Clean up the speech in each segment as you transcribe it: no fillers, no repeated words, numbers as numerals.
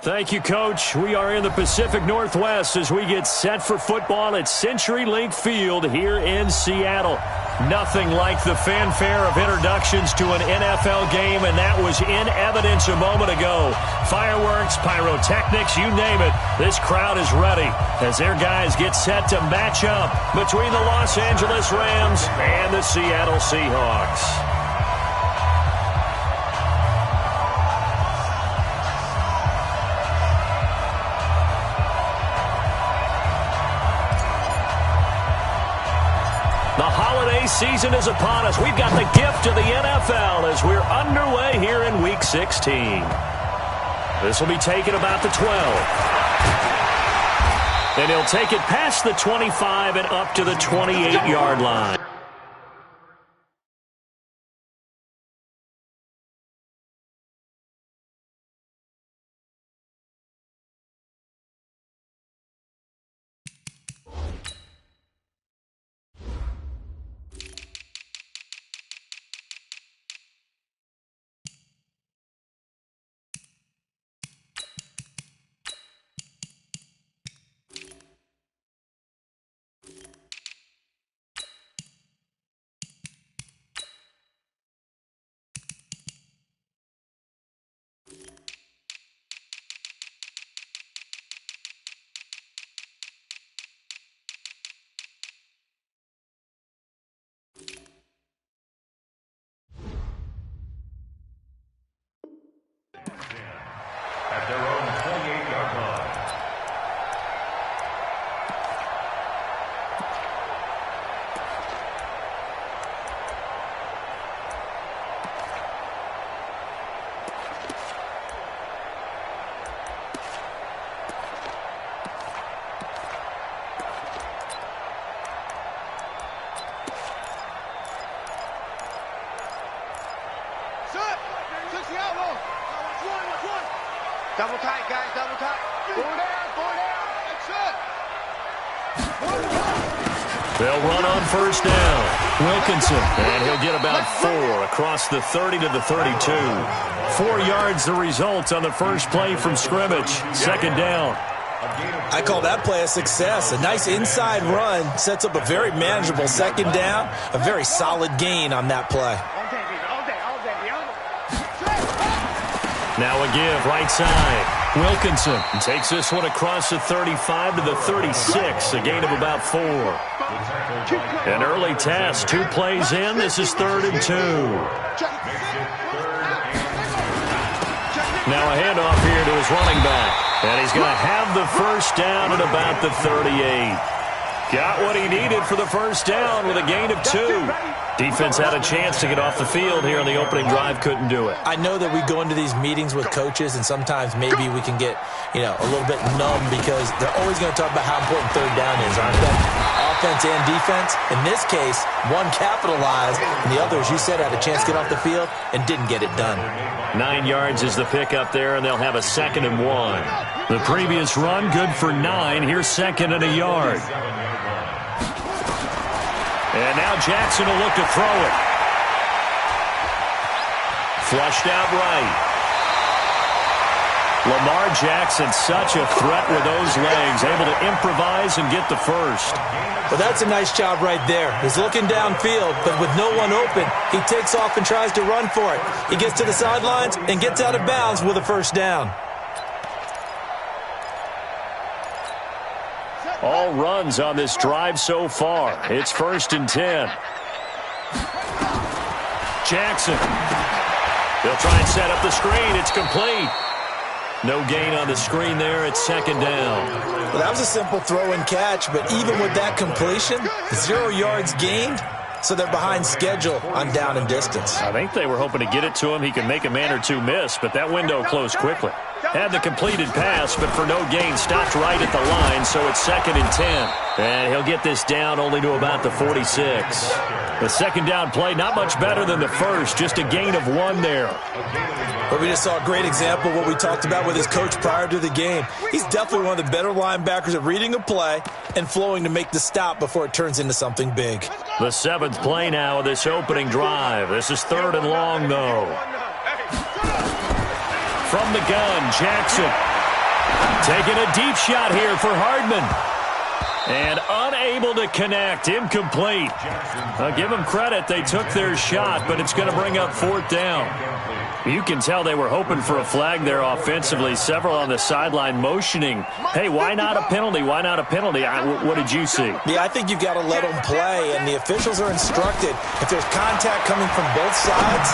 Thank you, Coach. We are in the Pacific Northwest as we get set for football at CenturyLink Field here in Seattle. Nothing like the fanfare of introductions to an NFL game, and that was in evidence a moment ago. Fireworks, pyrotechnics, you name it. This crowd is ready as their guys get set to match up between the Los Angeles Rams and the Seattle Seahawks. The holiday season is upon us. We've got the gift of the NFL as we're underway here in Week 16. This will be taken about the 12. And he'll take it past the 25 and up to the 28-yard line. At their own 28-yard line. Double tight, guys, double tight. Four down. That's it. They'll run on first down. Wilkinson, and he'll get about 4 across the 30 to the 32. 4 yards the result on the first play from scrimmage. Second down. I call that play a success. A nice inside run sets up a very manageable second down. A very solid gain on that play. Now a give, right side. Wilkinson takes this one across the 35 to the 36, a gain of about 4. An early test, 2 plays in. This is 3rd and 2. Now a handoff here to his running back. And he's going to have the first down at about the 38. Got what he needed for the first down with a gain of 2. Defense had a chance to get off the field here on the opening drive, couldn't do it. I know that we go into these meetings with coaches, and sometimes maybe we can get, a little bit numb because they're always going to talk about how important third down is, aren't they? Offense and defense. In this case, one capitalized, and the other, as you said, had a chance to get off the field and didn't get it done. 9 yards is the pickup there, and they'll have a 2nd and 1. The previous run, good for 9. Here's 2nd and a yard. And now Jackson will look to throw it. Flushed out right. Lamar Jackson, such a threat with those legs, able to improvise and get the first. Well, that's a nice job right there. He's looking downfield, but with no one open, he takes off and tries to run for it. He gets to the sidelines and gets out of bounds with a first down. All runs on this drive so far. It's 1st and 10. Jackson. They'll try and set up the screen. It's complete. No gain on the screen there. It's 2nd down. Well, that was a simple throw and catch, but even with that completion, 0 yards gained, so they're behind schedule on down and distance. I think they were hoping to get it to him. He could make a man or two miss, but that window closed quickly. Had the completed pass, but for no gain, stopped right at the line, so it's 2nd and 10. And he'll get this down only to about the 46. The second down play, not much better than the first, just a gain of 1 there. But we just saw a great example of what we talked about with his coach prior to the game. He's definitely one of the better linebackers at reading a play and flowing to make the stop before it turns into something big. The 7th play now of this opening drive. This is 3rd and long, though. From the gun, Jackson. Taking a deep shot here for Hardman. And unable to connect. Incomplete. I'll give them credit. They took their shot, but it's going to bring up 4th down. You can tell they were hoping for a flag there offensively. Several on the sideline motioning, hey, why not a penalty? Why not a penalty? What did you see? Yeah, I think you've got to let them play, and the officials are instructed. If there's contact coming from both sides,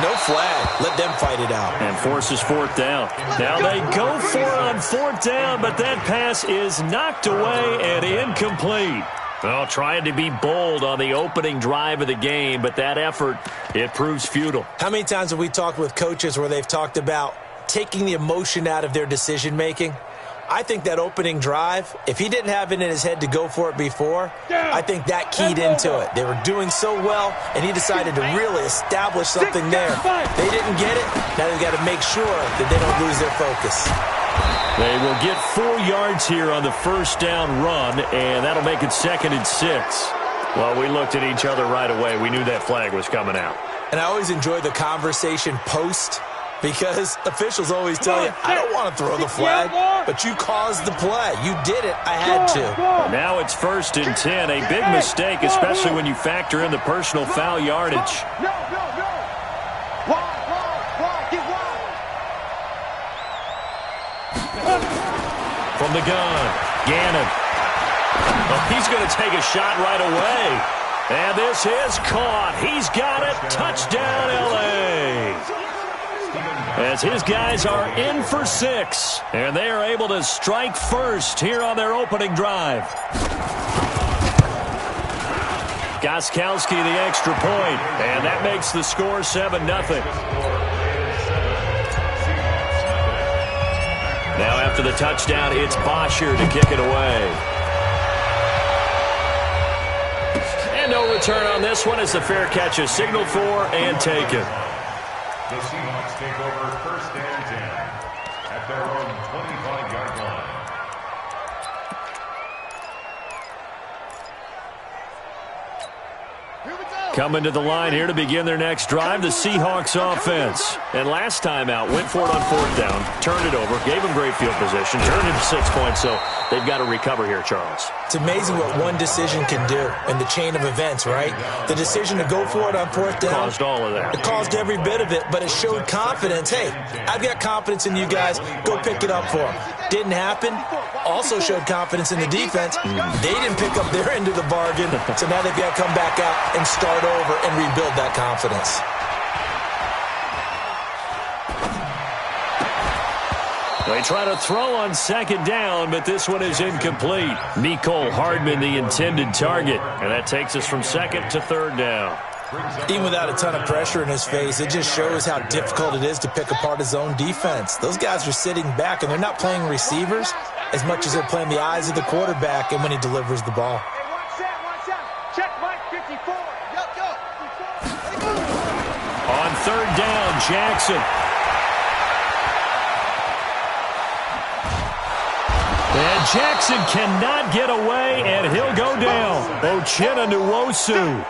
no flag. Let them fight it out. And forces 4th down. Now they go for it on 4th down, but that pass is knocked away and incomplete. Well, trying to be bold on the opening drive of the game, but that effort, it proves futile. How many times have we talked with coaches where they've talked about taking the emotion out of their decision-making? I think that opening drive, if he didn't have it in his head to go for it before, I think that keyed into it. They were doing so well, and he decided to really establish something there. They didn't get it. Now they've got to make sure that they don't lose their focus. They will get 4 yards here on the 1st down run, and that'll make it 2nd and 6. Well, we looked at each other right away. We knew that flag was coming out. And I always enjoy the conversation post, because officials always tell you, I don't want to throw the flag, but you caused the play. You did it. I had to. Now it's 1st and 10. A big mistake, especially when you factor in the personal foul yardage. From the gun, Gannon. Oh, he's going to take a shot right away. And this is caught. He's got it. Touchdown, L.A. As his guys are in for 6. And they are able to strike first here on their opening drive. Gostkowski the extra point. And that makes the score 7-0. Now after the touchdown, it's Bosher to kick it away. And no return on this one as the fair catch is signaled for and taken. The Seahawks take over 1st and 10 at their own 25-yard line. Coming to the line here to begin their next drive, the Seahawks offense. And last time out, went for it on 4th down, turned it over, gave them great field position, turned it to 6 points, so they've got to recover here, Charles. It's amazing what one decision can do in the chain of events, right? The decision to go for it on 4th down. Caused all of that. It caused every bit of it, but it showed confidence. Hey, I've got confidence in you guys. Go pick it up for them. Didn't happen. Also showed confidence in the defense. They didn't pick up their end of the bargain, so now they've got to come back out and start over and rebuild that confidence. They try to throw on 2nd down, but this one is incomplete. Mecole Hardman, the intended target, and that takes us from 2nd to 3rd down. Even without a ton of pressure in his face, it just shows how difficult it is to pick apart his own defense. Those guys are sitting back, and they're not playing receivers as much as they're playing the eyes of the quarterback and when he delivers the ball. Check Mike 54. On 3rd down, Jackson. And Jackson cannot get away, and he'll go down. Uchenna Nwosu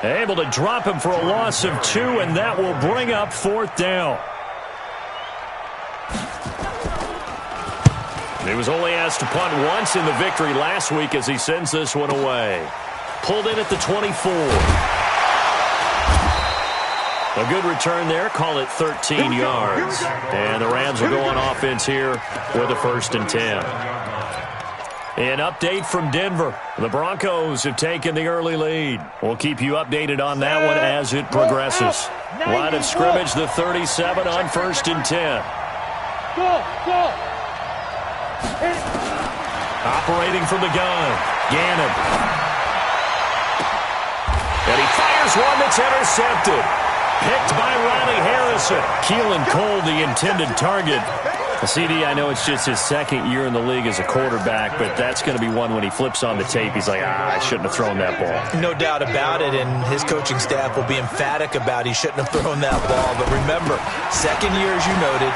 able to drop him for a loss of 2, and that will bring up 4th down. He was only asked to punt once in the victory last week as he sends this one away. Pulled in at the 24. A good return there. Call it 13 yards. And the Rams will go on offense here with a 1st and 10. An update from Denver. The Broncos have taken the early lead. We'll keep you updated on that one as it progresses. Line of scrimmage, the 37 on 1st and 10. Operating from the gun, Gannon. And he fires one that's intercepted. Picked by Riley Harrison. Keelan Cole, the intended target. CD, I know it's just his 2nd year in the league as a quarterback, but that's going to be one when he flips on the tape. He's like, I shouldn't have thrown that ball. No doubt about it, and his coaching staff will be emphatic about he shouldn't have thrown that ball. But remember, 2nd year, as you noted,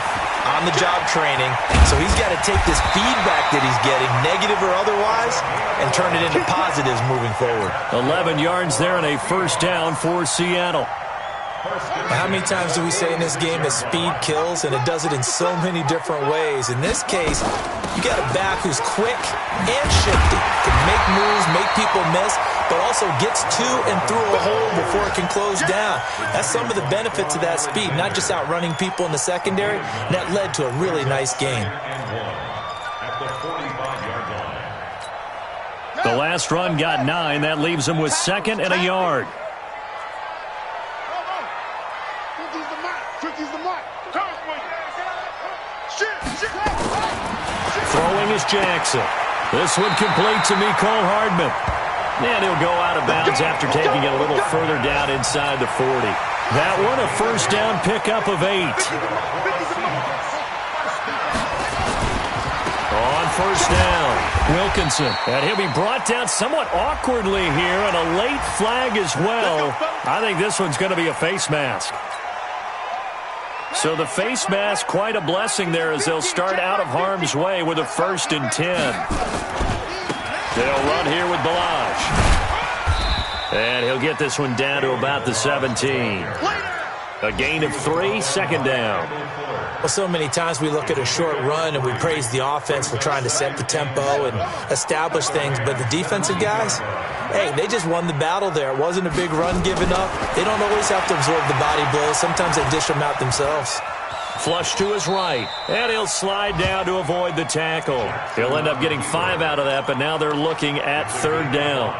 on-the-job training, so he's got to take this feedback that he's getting, negative or otherwise, and turn it into positives moving forward. 11 yards there and a 1st down for Seattle. How many times do we say in this game that speed kills, and it does it in so many different ways? In this case, you got a back who's quick and shifty, can make moves, make people miss, but also gets to and through a hole before it can close down. That's some of the benefits of that speed, not just outrunning people in the secondary, and that led to a really nice game. The last run got 9. That leaves him with 2nd and a yard. Throwing is Jackson. This one complete to Mecole Hardman. And he'll go out of bounds after taking it a little further down inside the 40. That one a first down pickup of 8. On first down, Wilkinson. And he'll be brought down somewhat awkwardly here, and a late flag as well. I think this one's going to be a face mask. So the face mask, quite a blessing there as they'll start out of harm's way with a 1st and 10. They'll run here with Balaj. And he'll get this one down to about the 17. A gain of 3, 2nd down. Well, so many times we look at a short run and we praise the offense for trying to set the tempo and establish things, but the defensive guys, hey, they just won the battle there. It wasn't a big run given up. They don't always have to absorb the body blows. Sometimes they dish them out themselves. Flush to his right, and he'll slide down to avoid the tackle. He'll end up getting 5 out of that, but now they're looking at 3rd down.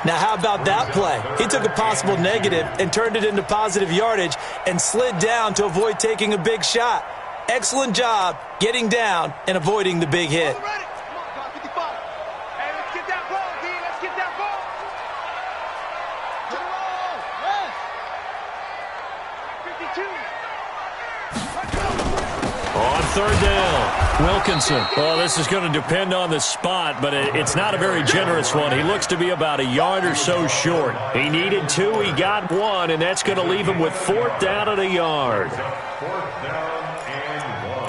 Now, how about that play? He took a possible negative and turned it into positive yardage and slid down to avoid taking a big shot. Excellent job getting down and avoiding the big hit. On 3rd down, Wilkinson. Well, this is going to depend on the spot, but it's not a very generous one. He looks to be about a yard or so short. He needed 2, he got 1, and that's going to leave him with 4th down and a yard. 4th down and 1.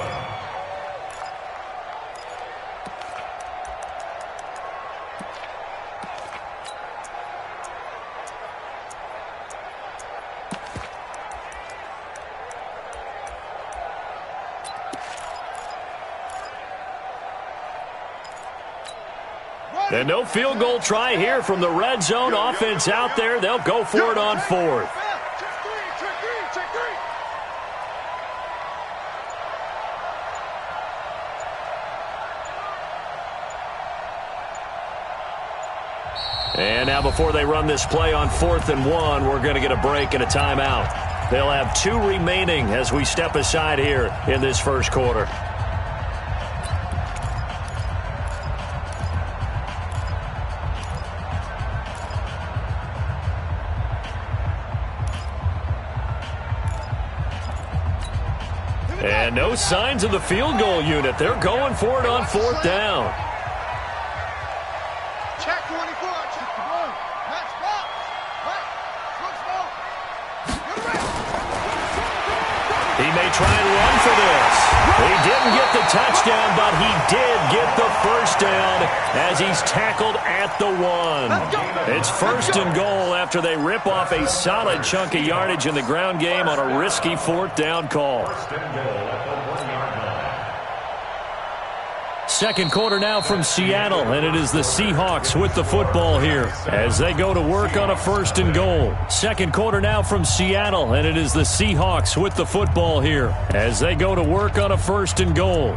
And no field goal try here from the red zone offense out there. They'll go for it on 4th. And now before they run this play on 4th and 1, we're going to get a break and a timeout. They'll have 2 remaining as we step aside here in this first quarter. And no signs of the field goal unit. They're going for it on 4th down. Check 24. Check the ball. Match box. He may try and run for this. He didn't get the touchdown, but he did get the first down as he's tackled at the 1. It's 1st and goal after they rip off a solid chunk of yardage in the ground game on a risky 4th down call. Second quarter now from Seattle, and it is the Seahawks with the football here as they go to work on a 1st and goal. Second quarter now from Seattle, and it is the Seahawks with the football here as they go to work on a 1st and goal.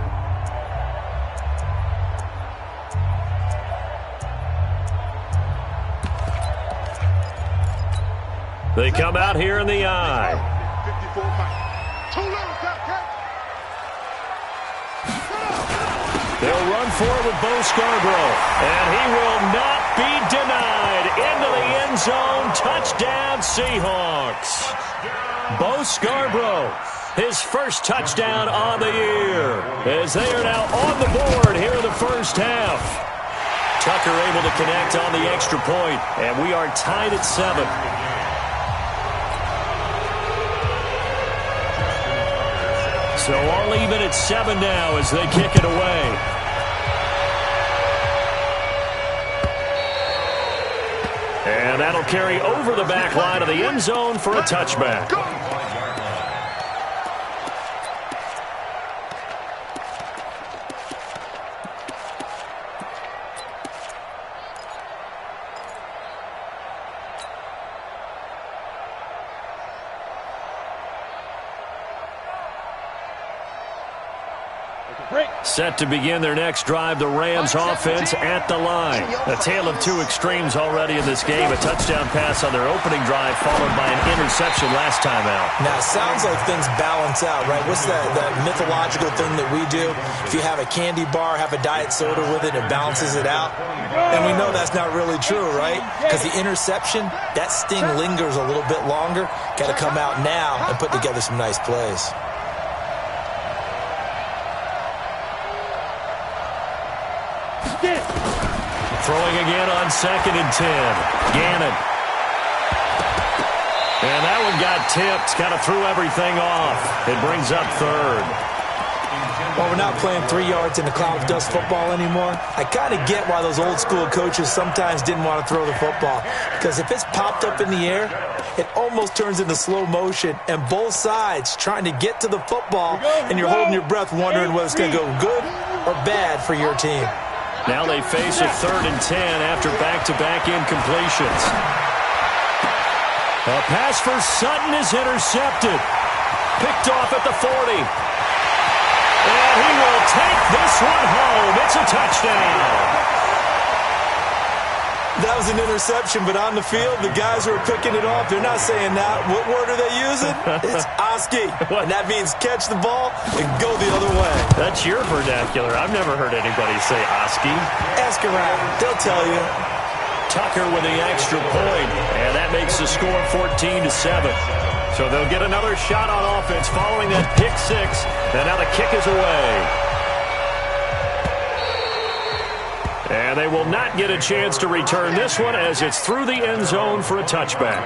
They come out here in the I. 54 Mike. Too little, They'll run for it with Bo Scarborough, and he will not be denied. Into the end zone, touchdown Seahawks. Bo Scarborough, his first touchdown on the year, as they are now on the board here in the first half. Tucker able to connect on the extra point, and we are tied at 7. So all even at 7 now as they kick it away. And that'll carry over the back line of the end zone for a touchback. Set to begin their next drive, the Rams offense at the line. A tale of two extremes already in this game. A touchdown pass on their opening drive followed by an interception last time out. Now, it sounds like things balance out, right? What's that mythological thing that we do? If you have a candy bar, have a diet soda with it, it balances it out. And we know that's not really true, right? Because the interception, that sting lingers a little bit longer. Got to come out now and put together some nice plays. Throwing again on 2nd and 10. Gannon. And that one got tipped. Kind of threw everything off. It brings up 3rd. Well, we're not playing 3 yards in the cloud of dust football anymore. I kind of get why those old school coaches sometimes didn't want to throw the football. Because if it's popped up in the air, it almost turns into slow motion. And both sides trying to get to the football, and you're holding your breath wondering whether it's going to go good or bad for your team. Now they face a 3rd and 10 after back-to-back incompletions. A pass for Sutton is intercepted. Picked off at the 40. And he will take this one home. It's a touchdown. That was an interception, but on the field, the guys who are picking it off, they're not saying that. What word are they using? It's Oski. And that means catch the ball and go the other way. That's your vernacular. I've never heard anybody say Oski. Ask around. They'll tell you. Tucker with the extra point, and that makes the score 14-7. So they'll get another shot on offense following that pick 6, and now the kick is away. And they will not get a chance to return this one as it's through the end zone for a touchback.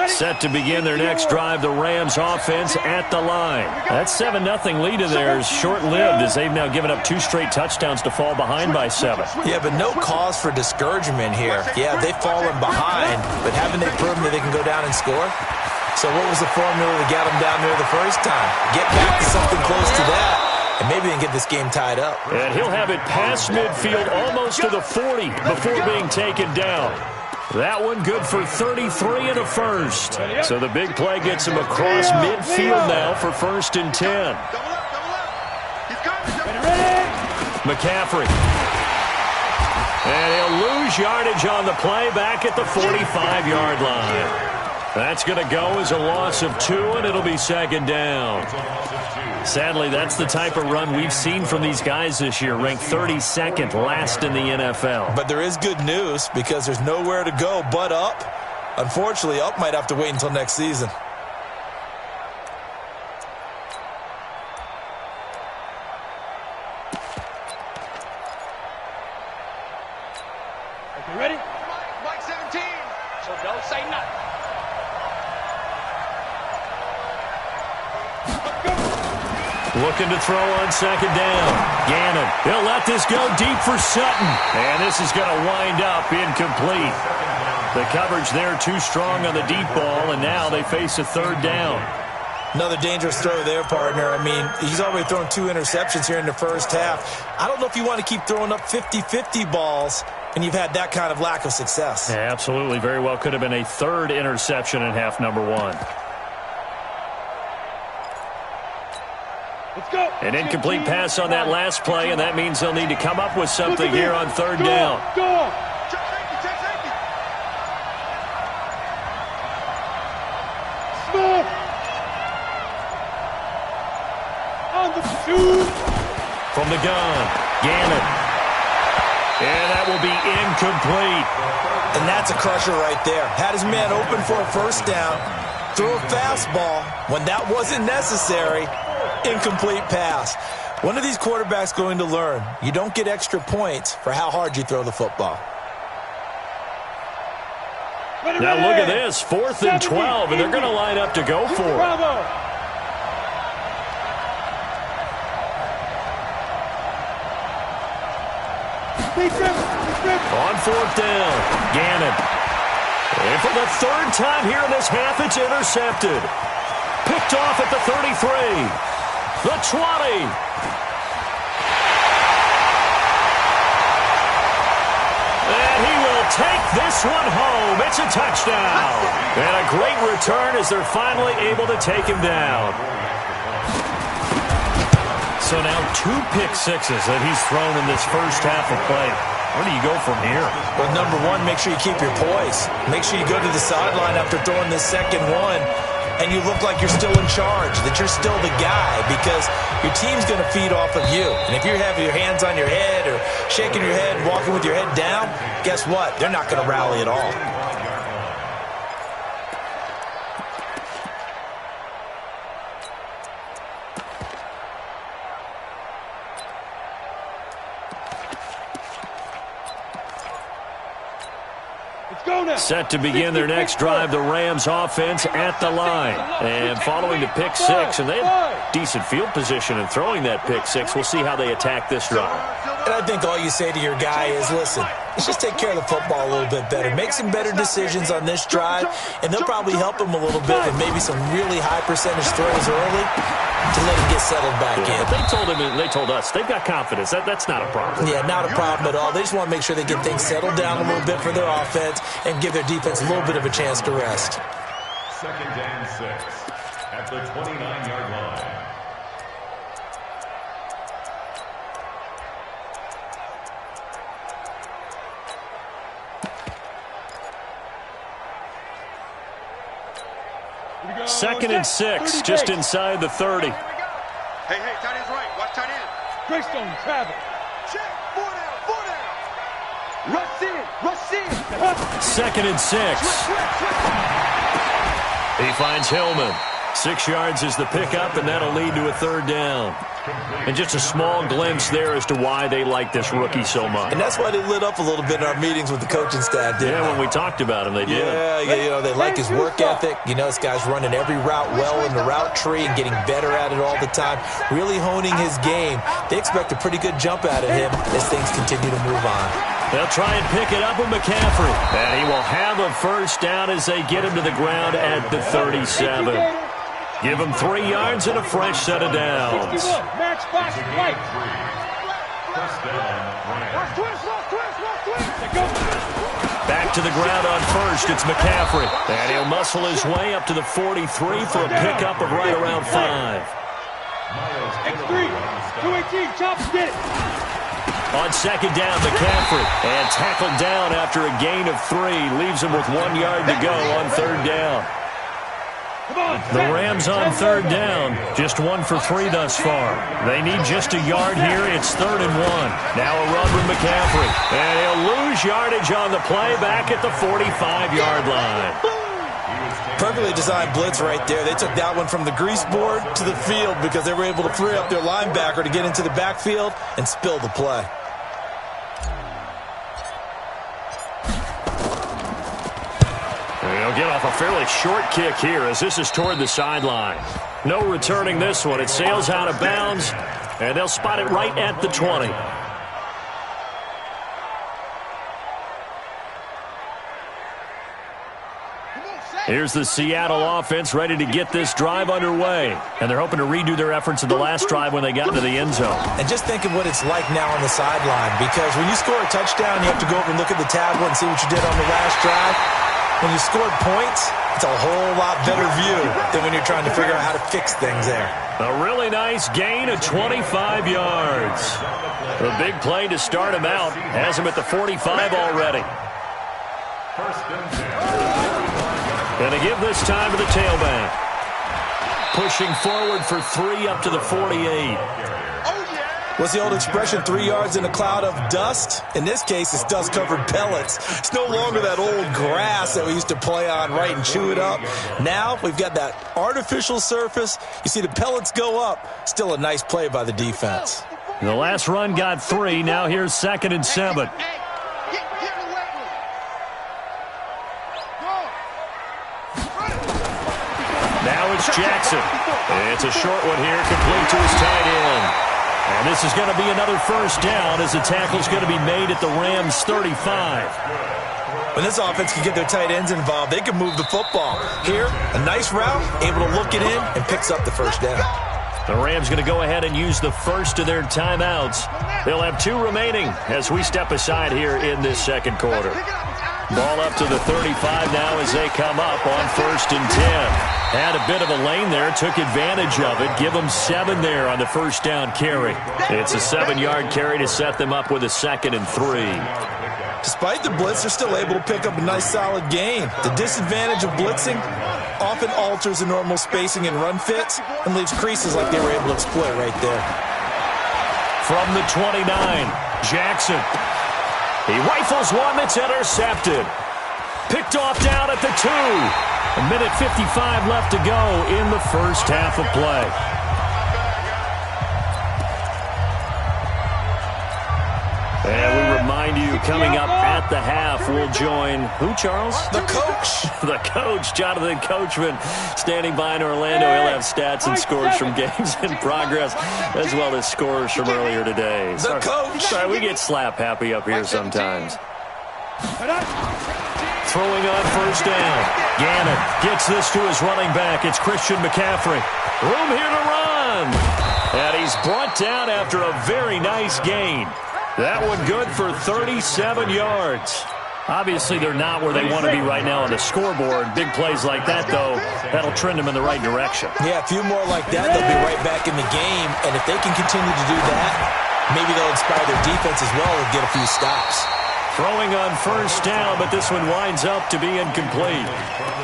Set to begin their next drive, the Rams offense at the line. That 7-0 lead of theirs short-lived as they've now given up 2 straight touchdowns to fall behind by 7. Yeah, but no cause for discouragement here. Yeah, they've fallen behind, but haven't they proven that they can go down and score? So what was the formula to get them down there the first time? Get back to something close to that. And maybe they can get this game tied up. And he'll have it past midfield almost to the 40 before being taken down. That one good for 33 and a first. So the big play gets him across midfield now for 1st and 10. McCaffrey. And he'll lose yardage on the play back at the 45-yard line. That's going to go as a loss of 2, and it'll be 2nd down. Sadly, that's the type of run we've seen from these guys this year, ranked 32nd last in the NFL. But there is good news because there's nowhere to go but up. Unfortunately, up might have to wait until next season. You ready? Mike 17. So don't say nothing. Looking to throw on 2nd down. Gannon. He'll let this go deep for Sutton. And this is going to wind up incomplete. The coverage there too strong on the deep ball, and now they face a 3rd down. Another dangerous throw there, partner. I mean, he's already thrown 2 interceptions here in the first half. I don't know if you want to keep throwing up 50-50 balls and you've had that kind of lack of success. Yeah, absolutely. Very well could have been a 3rd interception in half number 1. Let's go. An incomplete pass on that last play, and that means they'll need to come up with something here on 3rd down. Go. Smith. On the shoot. From the gun, Gannon. And that will be incomplete. And that's a crusher right there. Had his man open for a 1st down. Threw a fastball when that wasn't necessary. Incomplete pass. When are these quarterbacks going to learn? You don't get extra points for how hard you throw the football. Now look at this, 4th and 12, and they're going to line up to go for it. On 4th down, Gannon. And for the 3rd time here in this half, it's intercepted. Picked off at the 33. The 20. And he will take this one home. It's a touchdown. And a great return as they're finally able to take him down. So now 2 pick sixes that he's thrown in this first half of play. Where do you go from here? Well, number one, make sure you keep your poise. Make sure you go to the sideline after throwing this second one, and you look like you're still in charge, that you're still the guy, because your team's going to feed off of you. And if you have your hands on your head or shaking your head, walking with your head down, guess what? They're not going to rally at all. Set to begin their next drive, the Rams offense at the line. And following the pick six, and they have decent field position in throwing that pick six. We'll see how they attack this drive. And I think all you say to your guy is, listen, let's just take care of the football a little bit better. Make some better decisions on this drive, and they'll probably help him a little bit with maybe some really high percentage throws early to let him get settled back in. But they told him, and they told us, they've got confidence. That's not a problem. Yeah, not a problem at all. They just want to make sure they get things settled down a little bit for their offense and give their defense a little bit of a chance to rest. 2nd and 6 at the 29-yard line. Second and 6, just inside the 30. Hey, tight end's right. Watch tight end. Greystone travel. Check. 4 down. Rush in. 2nd and 6. He finds Hillman. 6 yards is the pickup, and that'll lead to a 3rd down. And just a small glimpse there as to why they like this rookie so much. And that's why they lit up a little bit in our meetings with the coaching staff, didn't they? Yeah, when we talked about him, they did. Yeah, you know, they like his work ethic. You know, this guy's running every route well in the route tree and getting better at it all the time, really honing his game. They expect a pretty good jump out of him as things continue to move on. They'll try and pick it up with McCaffrey. And he will have a 1st down as they get him to the ground at the 37. Give him 3 yards and a fresh set of downs. Match box right. Back to the ground on 1st. It's McCaffrey. And he'll muscle his way up to the 43 for a pickup of right around 5. X3. 218. Chop, get it. On 2nd down, McCaffrey. And tackled down after a gain of 3. Leaves him with 1 yard to go on 3rd down. The Rams on 3rd down, just 1 for 3 thus far. They need just a yard here. It's 3rd and 1. Now a run from McCaffrey. And he'll lose yardage on the play back at the 45-yard line. Perfectly designed blitz right there. They took that one from the grease board to the field because they were able to free up their linebacker to get into the backfield and spill the play. They'll get off a fairly short kick here as this is toward the sideline. No returning this one. It sails out of bounds, and they'll spot it right at the 20. Here's the Seattle offense ready to get this drive underway. And they're hoping to redo their efforts in the last drive when they got into the end zone. And just think of what it's like now on the sideline, because when you score a touchdown, you have to go over and look at the tablet and see what you did on the last drive. When you scored points, it's a whole lot better view than when you're trying to figure out how to fix things there. A really nice gain of 25 yards. A big play to start him out. Has him at the 45 already. Going to give this time to the tailback. Pushing forward for 3 up to the 48. What's the old expression, 3 yards in a cloud of dust? In this case, it's dust-covered pellets. It's no longer that old grass that we used to play on, right, and chew it up. Now we've got that artificial surface. You see the pellets go up. Still a nice play by the defense. The last run got 3. Now here's 2nd and 7. Now it's Jackson. It's a short one here, complete to his tight end. And this is going to be another 1st down as the tackle's going to be made at the Rams' 35. When this offense can get their tight ends involved, they can move the football. Here, a nice route, able to look it in, and picks up the 1st down. The Rams going to go ahead and use the first of their timeouts. They'll have 2 remaining as we step aside here in this 2nd quarter. Ball up to the 35 now as they come up on 1st and 10. Had a bit of a lane there, took advantage of it. Give them 7 there on the first down carry. It's a 7-yard carry to set them up with a 2nd and 3. Despite the blitz, they're still able to pick up a nice, solid gain. The disadvantage of blitzing often alters the normal spacing and run fits and leaves creases like they were able to exploit right there. From the 29, Jackson. He rifles one that's intercepted. Picked off down at the 2. A minute 55 left to go in the first half of play. And we remind you, coming up at the half, we'll join who, Charles? The coach. The coach, Jonathan Coachman, standing by in Orlando. He'll have stats and scores from games in progress, as well as scores from earlier today. The coach. Sorry, we get slap happy up here sometimes. Throwing on first down. Gannon gets this to his running back. It's Christian McCaffrey. Room here to run. And he's brought down after a very nice gain. That one good for 37 yards. Obviously, they're not where they want to be right now on the scoreboard. Big plays like that, though, that'll trend them in the right direction. Yeah, a few more like that, they'll be right back in the game. And if they can continue to do that, maybe they'll inspire their defense as well and get a few stops. Throwing on first down, but this one winds up to be incomplete.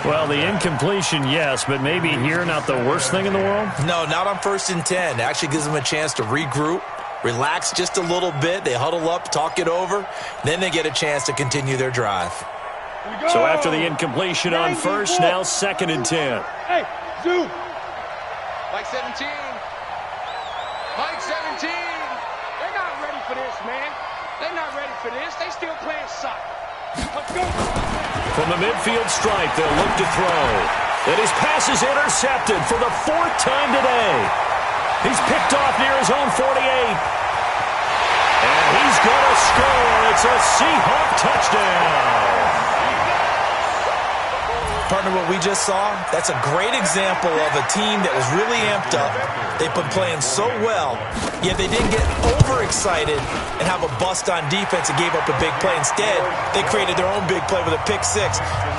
Well, the incompletion, yes, but maybe here not the worst thing in the world? No, not on 1st and 10. It actually gives them a chance to regroup, relax just a little bit. They huddle up, talk it over. Then they get a chance to continue their drive. So after the incompletion on first, now 2nd and 10. Hey, Zoo. Mike 17. Mike 17. They're not ready for this, man. They're not ready for this. They still playing soccer. Let's go. From the midfield stripe, they'll look to throw. And his pass is intercepted for the 4th time today. He's picked off near his own 48. And he's going to score. It's a Seahawk touchdown. Partner, what we just saw, that's a great example of a team that was really amped up. They've been playing so well, yet they didn't get overexcited and have a bust on defense and gave up a big play. Instead, they created their own big play with a pick 6.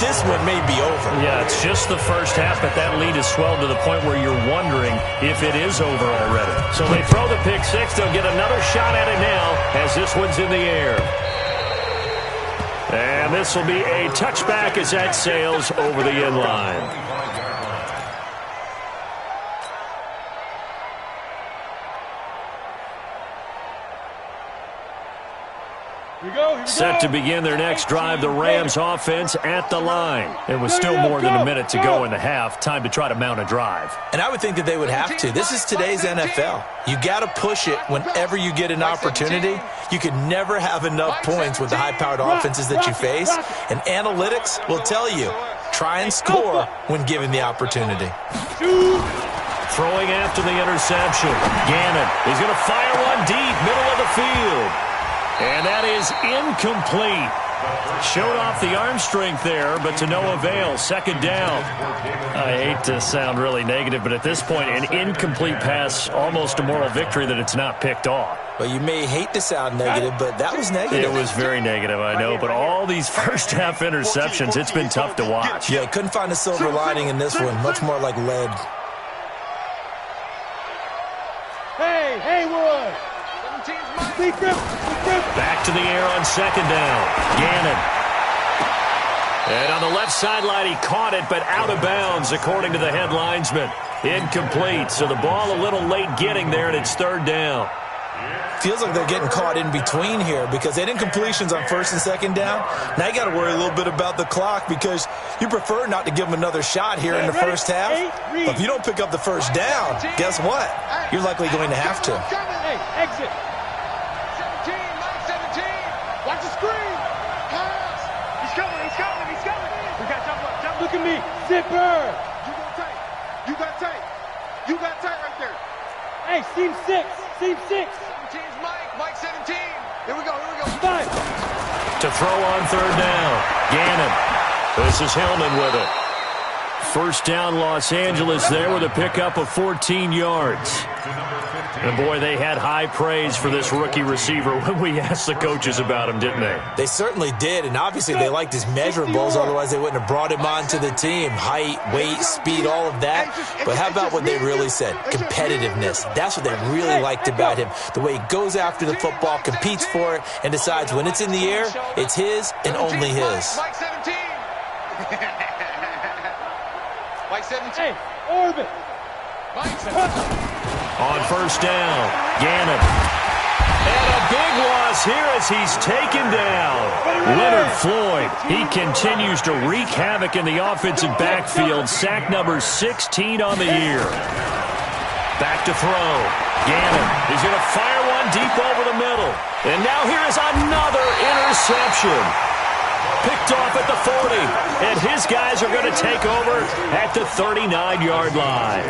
This one may be over. Yeah, it's just the first half, but that lead has swelled to the point where you're wondering if it is over already. So they throw the pick 6. They'll get another shot at it now as this one's in the air. And this will be a touchback as that sails over the end line. Set to begin their next drive, the Rams offense at the line. It was still more than a minute to go in the half. Time to try to mount a drive. And I would think that they would have to. This is today's NFL. You got to push it whenever you get an opportunity. You can never have enough points with the high-powered offenses that you face. And analytics will tell you, try and score when given the opportunity. Throwing after the interception. Gannon, he's going to fire one deep, middle of the field. And that is incomplete. Showed off the arm strength there, but to no avail. 2nd down. I hate to sound really negative, but at this point, an incomplete pass, almost a moral victory that it's not picked off. Well, you may hate to sound negative, but that was negative. It was very negative, I know, but all these first half interceptions, it's been tough to watch. Yeah, couldn't find a silver lining in this one. Much more like lead. Hey, Haywood. Back to the air on 2nd down. Gannon. And on the left sideline, he caught it, but out of bounds, according to the head linesman. Incomplete, so the ball a little late getting there, and it's 3rd down. Feels like they're getting caught in between here because they had incompletions on 1st and 2nd down. Now you got to worry a little bit about the clock because you prefer not to give them another shot here in the first half. But if you don't pick up the first down, guess what? You're likely going to have to. Hey, exit. 17, Mike 17. Watch the screen. Pass. He's coming. We got jump up. Look at me. Zipper. You got tight. You got tight right there. Hey, seam 6. 17's Mike 17. Here we go. 5. To throw on 3rd down. Gannon. This is Hillman with it. First down, Los Angeles there with a pickup of 14 yards. And boy, they had high praise for this rookie receiver when we asked the coaches about him, didn't they? They certainly did, and obviously they liked his measurables, otherwise they wouldn't have brought him onto the team. Height, weight, speed, all of that. But how about what they really said? Competitiveness. That's what they really liked about him. The way he goes after the football, competes for it, and decides when it's in the air, it's his and only his. Mike 17. Mike 17. Hey, orbit. Mike 17. On first down, Gannon. And a big loss here as he's taken down. Leonard Floyd, he continues to wreak havoc in the offensive backfield. Sack number 16 on the year. Back to throw. Gannon, he's going to fire one deep over the middle. And now here is another interception. Picked off at the 40. And his guys are going to take over at the 39-yard line.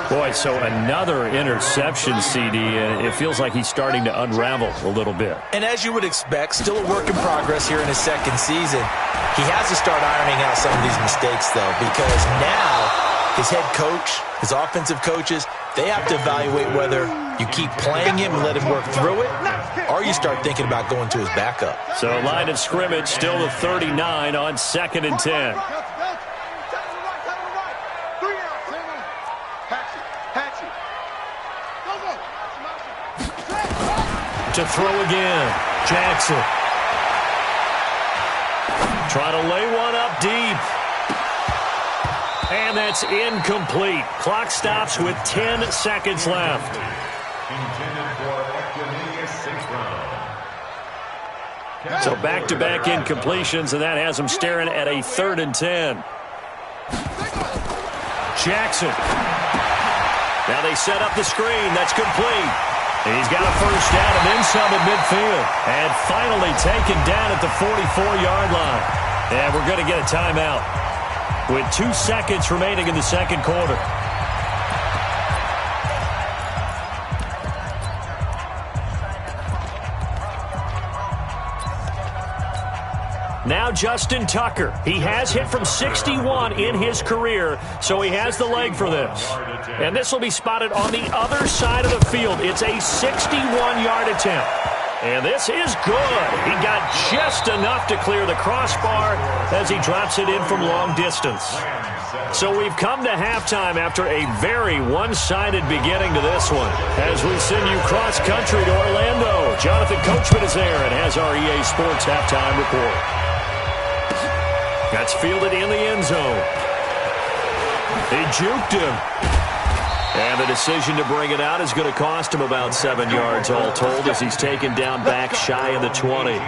Boy, so another interception, CD, and it feels like he's starting to unravel a little bit. And as you would expect, still a work in progress here in his second season. He has to start ironing out some of these mistakes, though, because now his head coach, his offensive coaches, they have to evaluate whether you keep playing him and let him work through it, or you start thinking about going to his backup. So line of scrimmage still the 39 on 2nd and 10. To throw again, Jackson. Trying to lay one up deep. And that's incomplete. Clock stops with 10 seconds left. So back-to-back incompletions, and that has him staring at a 3rd and 10. Jackson. Now they set up the screen. That's complete. He's got a first down and then some at midfield. And finally taken down at the 44-yard line. And we're going to get a timeout with 2 seconds remaining in the second quarter. Now Justin Tucker. He has hit from 61 in his career, so he has the leg for this. And this will be spotted on the other side of the field. It's a 61-yard attempt. And this is good. He got just enough to clear the crossbar as he drops it in from long distance. So we've come to halftime after a very one-sided beginning to this one. As we send you cross-country to Orlando, Jonathan Coachman is there and has our EA Sports halftime report. That's fielded in the end zone. He juked him. And the decision to bring it out is going to cost him about 7 yards all told as he's taken down back shy of the 20.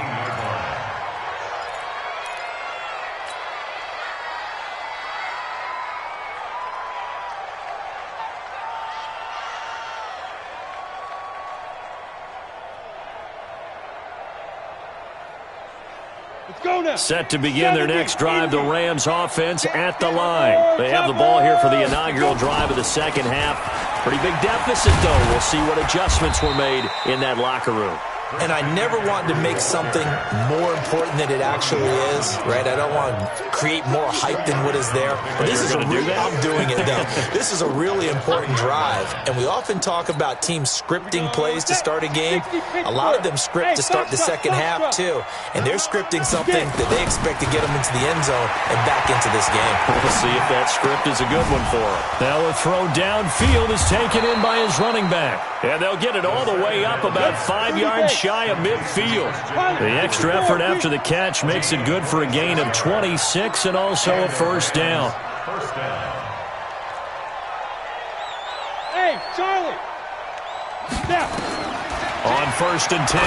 Set to begin their next drive, the Rams offense at the line. They have the ball here for the inaugural drive of the second half. Pretty big deficit, though. We'll see what adjustments were made in that locker room. And I never want to make something more important than it actually is, right? I don't want to create more hype than what is there. But this is I'm doing it, though. This is a really important drive. And we often talk about teams scripting plays to start a game. A lot of them script to start the second half, too. And they're scripting something that they expect to get them into the end zone and back into this game. We'll see if that script is a good one for them. Now a throw downfield is taken in by his running back. And they'll get it all the way up about 5 yards shy of midfield. The extra effort after the catch makes it good for a gain of 26 and also a first down. Hey, Charlie. Now. On 1st and 10,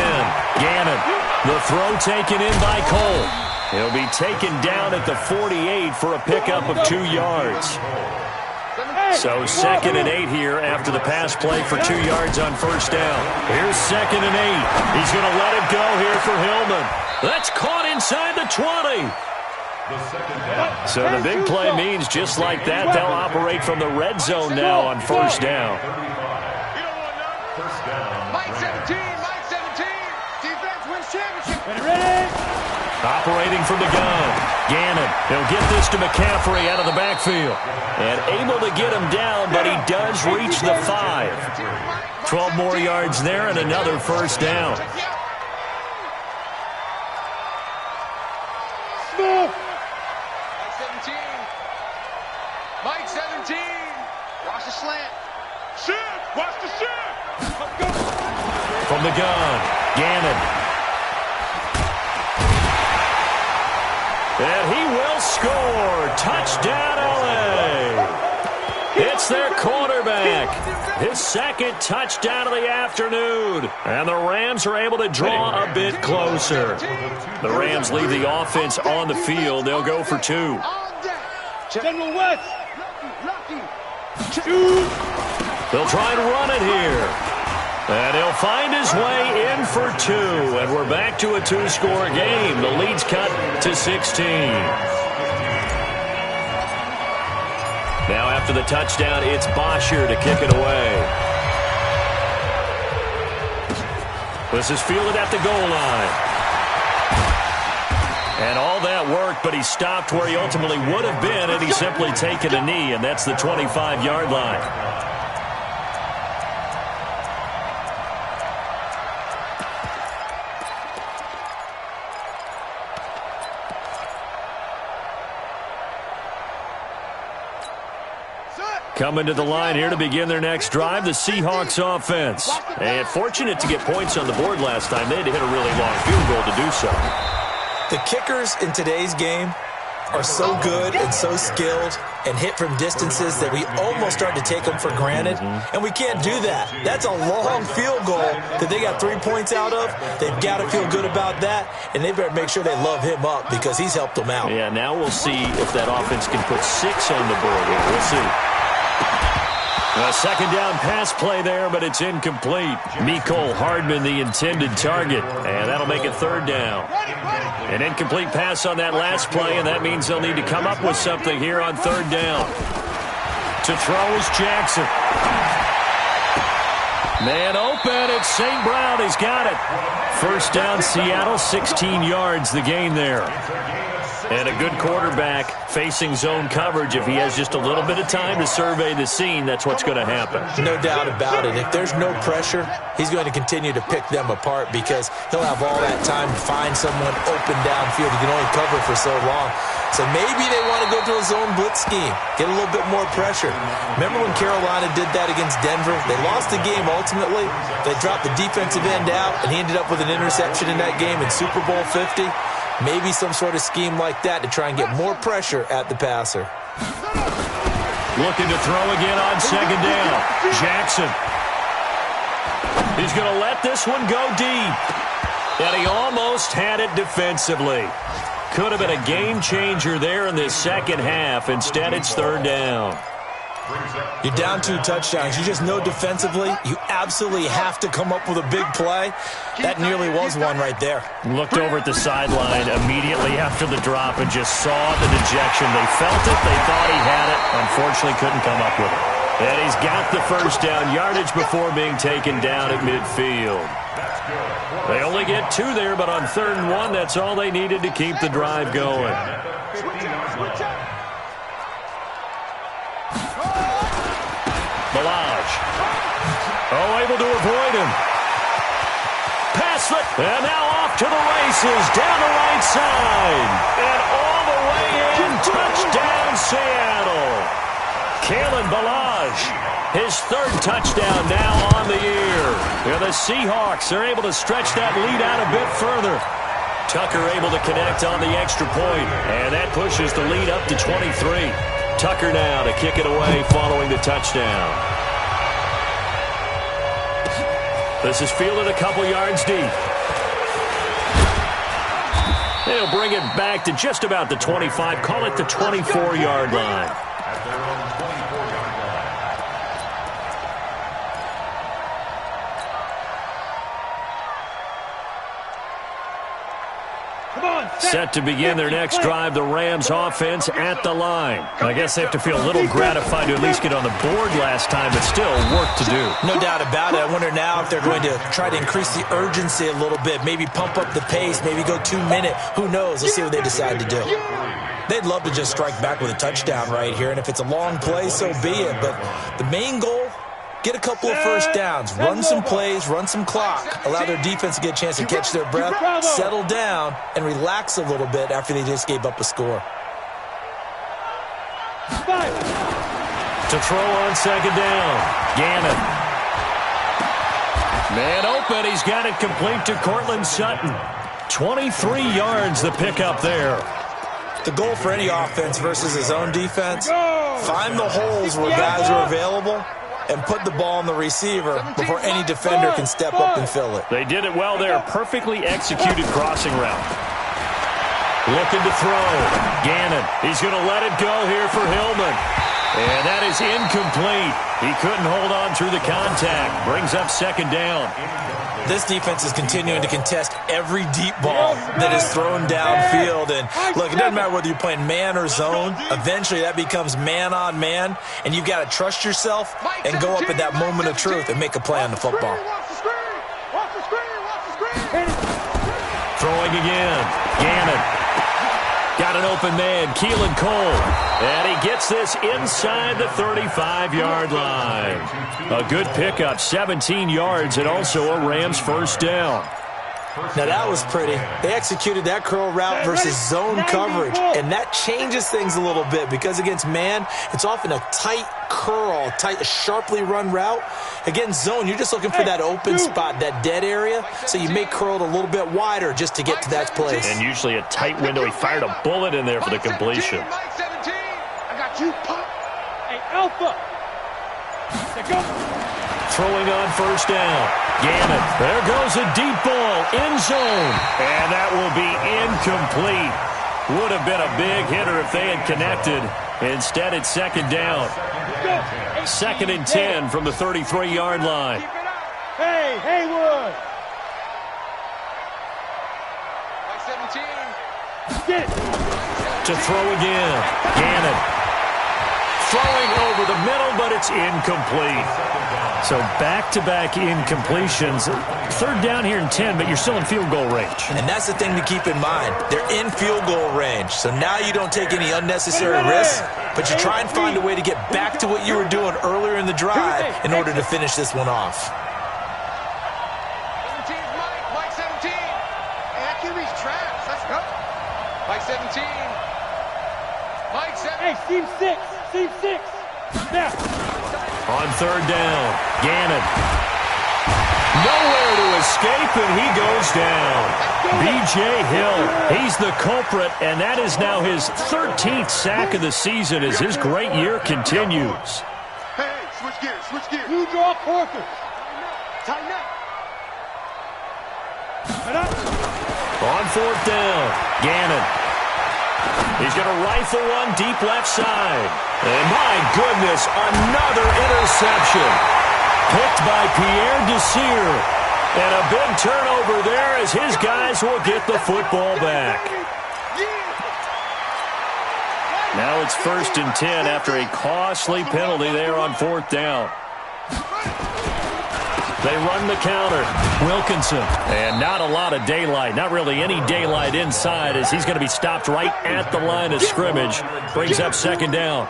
Gannon. The throw taken in by Cole. He'll be taken down at the 48 for a pickup of 2 yards. So 2nd and 8 here after the pass play for 2 yards on first down. Here's 2nd and 8. He's going to let it go here for Hillman. That's caught inside the 20. So the big play means just like that, they'll operate from the red zone now on first down. Mike 17, Mike 17. Defense wins championship. Ready? Operating from the gun. Gannon. He'll get this to McCaffrey out of the backfield. And able to get him down, but he does reach the 5. 12 more yards there and another first down. Mike 17. Watch the slant. Shift. Watch the shift. Let's go. From the gun. Gannon. And he will score. Touchdown, LA. It's their quarterback. His second touchdown of the afternoon. And the Rams are able to draw a bit closer. The Rams leave the offense on the field. They'll go for 2. General West. They'll try and run it here. And he'll find his way in for 2. And we're back to a 2-score game. The lead's cut to 16. Now after the touchdown, it's Bosher to kick it away. This is fielded at the goal line. And all that worked, but he stopped where he ultimately would have been had he simply taken a knee, and that's the 25-yard line. Coming to the line here to begin their next drive, the Seahawks offense. And fortunate to get points on the board last time. They had to hit a really long field goal to do so. The kickers in today's game are so good and so skilled and hit from distances that we almost start to take them for granted. And we can't do that. That's a long field goal that they got 3 points out of. They've got to feel good about that, and they better make sure they love him up because he's helped them out. Yeah, now we'll see if that offense can put 6 on the board here. We'll see. A second down pass play there, but it's incomplete. Mecole Hardman, the intended target, and that'll make it 3rd down. An incomplete pass on that last play, and that means they'll need to come up with something here on 3rd down. To throw is Jackson. Man open, it's St. Brown. He's got it. First down, Seattle, 16 yards the gain there. And a good quarterback facing zone coverage. If he has just a little bit of time to survey the scene, that's what's going to happen. No doubt about it. If there's no pressure, he's going to continue to pick them apart because he'll have all that time to find someone open downfield. He can only cover for so long. So maybe they want to go to a zone blitz scheme, get a little bit more pressure. Remember when Carolina did that against Denver? They lost the game ultimately. They dropped the defensive end out, and he ended up with an interception in that game in Super Bowl 50. Maybe some sort of scheme like that to try and get more pressure at the passer. Looking to throw again on 2nd down. Jackson. He's going to let this one go deep. And he almost had it defensively. Could have been a game changer there in this second half. Instead, it's 3rd down. You're down 2 touchdowns. You just know defensively you absolutely have to come up with a big play. That nearly was one right there. Looked over at the sideline immediately after the drop and just saw the dejection. They felt it. They thought he had it. Unfortunately, couldn't come up with it. And he's got the first down yardage before being taken down at midfield. They only get 2 there, but on 3rd and 1, that's all they needed to keep the drive going. Balaj. Oh, able to avoid him. Pass it. And now off to the races. Down the right side. And all the way in. Touchdown, Seattle. Kalen Balaj. His 3rd touchdown now on the year. And the Seahawks are able to stretch that lead out a bit further. Tucker able to connect on the extra point. And that pushes the lead up to 23. Tucker now to kick it away following the touchdown. This is fielded a couple yards deep. They'll bring it back to just about the 25. Call it the 24-yard line. At their own 24-yard line. Come on, Set to begin their next drive, the Rams offense at the line. I guess they have to feel a little gratified to at least get on the board last time, but still work to do. No doubt about it. I wonder now if they're going to try to increase the urgency a little bit, maybe pump up the pace, maybe go 2 minute. Who knows? Let's see what they decide to do. They'd love to just strike back with a touchdown right here, and if it's a long play, so be it. But the main goal, get a couple of first downs, run some plays, run some clock, allow their defense to get a chance to catch their breath, settle down, and relax a little bit after they just gave up a score. To throw on second down, Gannon. Man open, he's got it complete to Cortland Sutton. 23 yards the pickup there. The goal for any offense versus his own defense, find the holes where guys are available and put the ball on the receiver before any defender can step up and fill it. They did it well there. Perfectly executed crossing route. Looking to throw. Gannon. He's going to let it go here for Hillman. And that is incomplete. He couldn't hold on through the contact. Brings up second down. This defense is continuing to contest every deep ball that is thrown downfield. And look, it doesn't matter whether you're playing man or zone. Eventually that becomes man on man. And you've got to trust yourself and go up at that moment of truth and make a play on the football. Throwing again. Gannon. Got an open man, Keelan Cole. And he gets this inside the 35-yard line. A good pickup, 17 yards, and also a Rams first down. Now that was pretty. They executed that curl route versus zone coverage, and that changes things a little bit because against man, it's often a tight curl, a sharply run route. Against zone, you're just looking for that open spot, that dead area, so you make curled a little bit wider just to get to that place. And usually a tight window. He fired a bullet in there for the completion. Mike 17. I got you, Pop. Hey, Alpha. Go. Throwing on first down. Gannon. There goes a deep ball. End zone. And that will be incomplete. Would have been a big hitter if they had connected. Instead, it's second down. Second and 10 from the 33-yard line. Hey, Haywood. Mike 17. Get it. To throw again. Gannon. Throwing over the middle, but it's incomplete. So back-to-back incompletions. Third down here in 10, but you're still in field goal range. And that's the thing to keep in mind. They're in field goal range. So now you don't take any unnecessary risks, but you try and find a way to get back to what you were doing earlier in the drive in order to finish this one off. 17's Mike. Mike 17. Hey, that QB's trash. Let's go. Mike 17. Mike 17. Hey, Team 6. Team 6. Now. On third down, Gannon. Nowhere to escape, and he goes down. B.J. Hill, he's the culprit, and that is now his 13th sack of the season as his great year continues. Hey, switch gears, switch gears. You draw quarters. Tighten up. On fourth down, Gannon. He's going to rifle one deep left side. And my goodness, another interception. Picked by Pierre Desir. And a big turnover there as his guys will get the football back. Now it's first and 10 after a costly penalty there on fourth down. They run the counter. Wilkinson. And not a lot of daylight. Not really any daylight inside as he's going to be stopped right at the line of scrimmage. Brings up second down.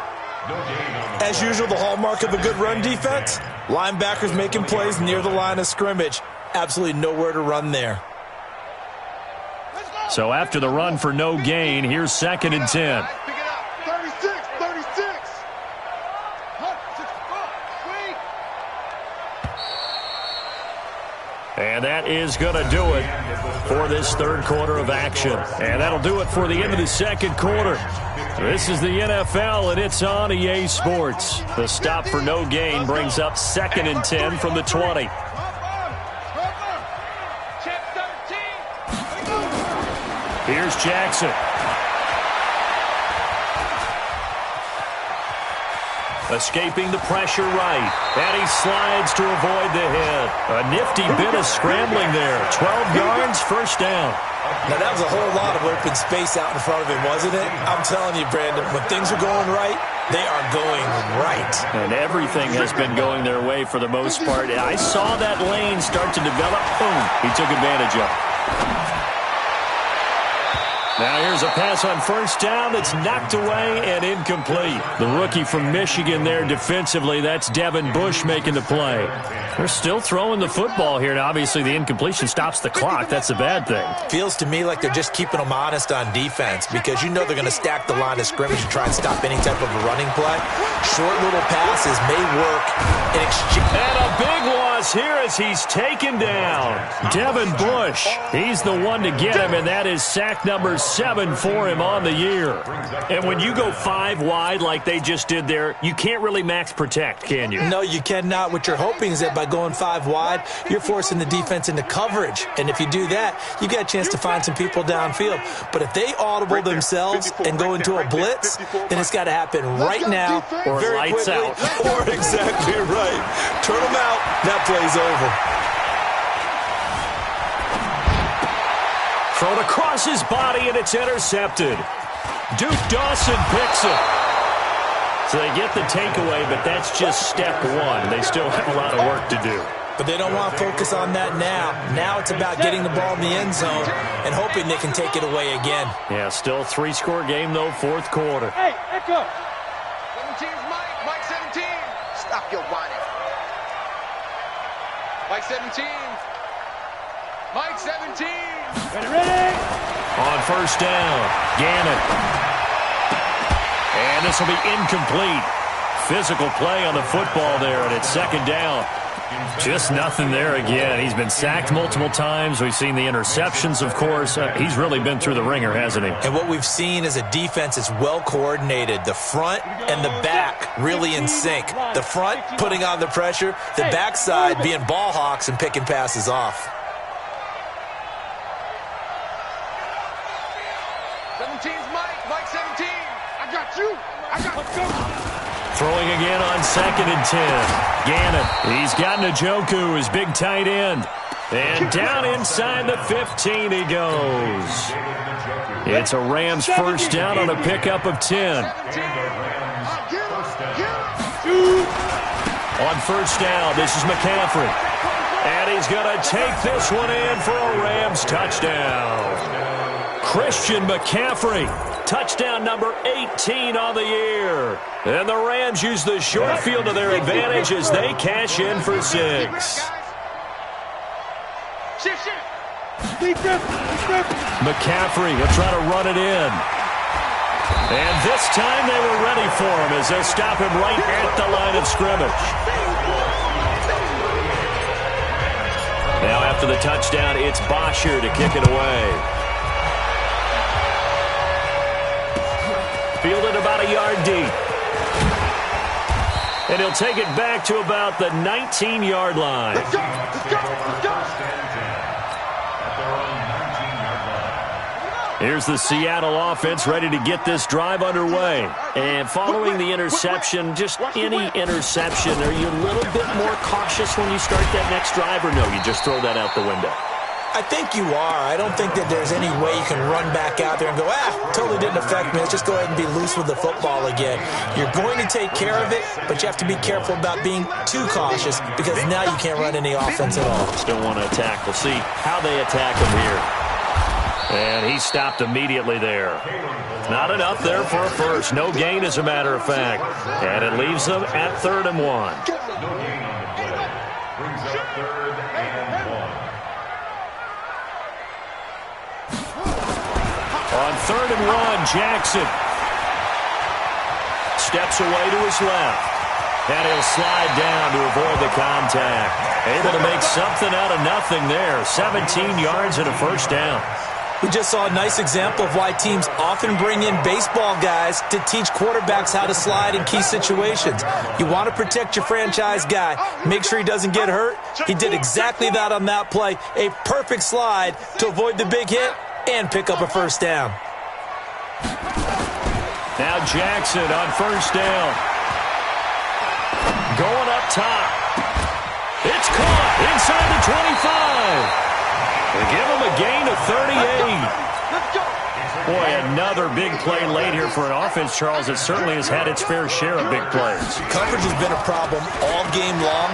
As usual, the hallmark of a good run defense, linebackers making plays near the line of scrimmage. Absolutely nowhere to run there. So after the run for no gain, here's second and 10. Pick it up. 36, 36. And that is going to do it for this third quarter of action. And that'll do it for the end of the second quarter. This is the NFL, and it's on EA Sports. The stop for no gain brings up second and 10 from the 20. Here's Jackson. Escaping the pressure right. And he slides to avoid the hit. A nifty bit of scrambling there. 12 yards, first down. Now, that was a whole lot of open space out in front of him, wasn't it? I'm telling you, Brandon, when things are going right, they are going right. And everything has been going their way for the most part. I saw that lane start to develop. Boom. He took advantage of it. Now here's a pass on first down that's knocked away and incomplete. The rookie from Michigan there defensively, that's Devin Bush making the play. They're still throwing the football here. Now, obviously, the incompletion stops the clock. That's a bad thing. Feels to me like they're just keeping them honest on defense because you know they're going to stack the line of scrimmage and try and stop any type of a running play. Short little passes may work in exchange. And a big loss here as he's taken down. Devin Bush, he's the one to get him, and that is sack number 7 for him on the year. And when you go 5 wide like they just did there, you can't really max protect, can you? No, you cannot. What you're hoping is that by going 5 wide, you're forcing the defense into coverage. And if you do that, you get a chance to find some people downfield. But if they audible themselves and go into a blitz, then it's got to happen right now. Or very lights quickly. out. Or exactly right. Turn them out. That play's over. Thrown across his body, and it's intercepted. Duke Dawson picks it. So they get the takeaway, but that's just step 1. They still have a lot of work to do. But they don't want to focus on that now. Now it's about getting the ball in the end zone and hoping they can take it away again. Yeah, still 3-score game, though, fourth quarter. Hey, echo. 17's Mike. Mike 17. Stop your whining. Mike 17. Mike 17. Ready. On first down, Gannon. And this will be incomplete. Physical play on the football there, and it's second down. Just nothing there again. He's been sacked multiple times. We've seen the interceptions, of course. He's really been through the ringer, hasn't he? And what we've seen is a defense that's well coordinated. The front and the back really in sync. The front putting on the pressure, the backside being ball hawks and picking passes off. 17's Mike. Mike 17. I got you. Throwing again on 2nd and 10. Gannon, he's got Njoku, his big tight end. And down inside the 15 he goes. It's a Rams first down on a pickup of 10. On first down, this is McCaffrey. And he's going to take this one in for a Rams touchdown. Christian McCaffrey. Touchdown number 18 on the year. And the Rams use the short field to their advantage as they cash in for 6. McCaffrey will try to run it in. And this time they were ready for him as they stop him right at the line of scrimmage. Now after the touchdown, it's Bosher to kick it away. Fielded about a yard deep. And he'll take it back to about the 19-yard line. Let's go. Here's the Seattle offense ready to get this drive underway. And following the interception, just any interception, are you a little bit more cautious when you start that next drive, or no, you just throw that out the window? I think you are. I don't think that there's any way you can run back out there and go, totally didn't affect me. Let's just go ahead and be loose with the football again. You're going to take care of it, but you have to be careful about being too cautious because now you can't run any offense at all. Still want to attack. We'll see how they attack him here. And he stopped immediately there. Not enough there for a first. No gain, as a matter of fact. And it leaves them at 3rd and 1. No gain on the play. Brings up 3rd and 1. On 3rd and 1, Jackson steps away to his left. And he'll slide down to avoid the contact. Able to make something out of nothing there. 17 yards and a first down. We just saw a nice example of why teams often bring in baseball guys to teach quarterbacks how to slide in key situations. You want to protect your franchise guy. Make sure he doesn't get hurt. He did exactly that on that play. A perfect slide to avoid the big hit and pick up a first down. Now Jackson on first down. going up top. It's caught inside the 25. They give him a gain of 38. Boy, another big play late here for an offense, Charles, that certainly has had its fair share of big plays. Coverage has been a problem all game long,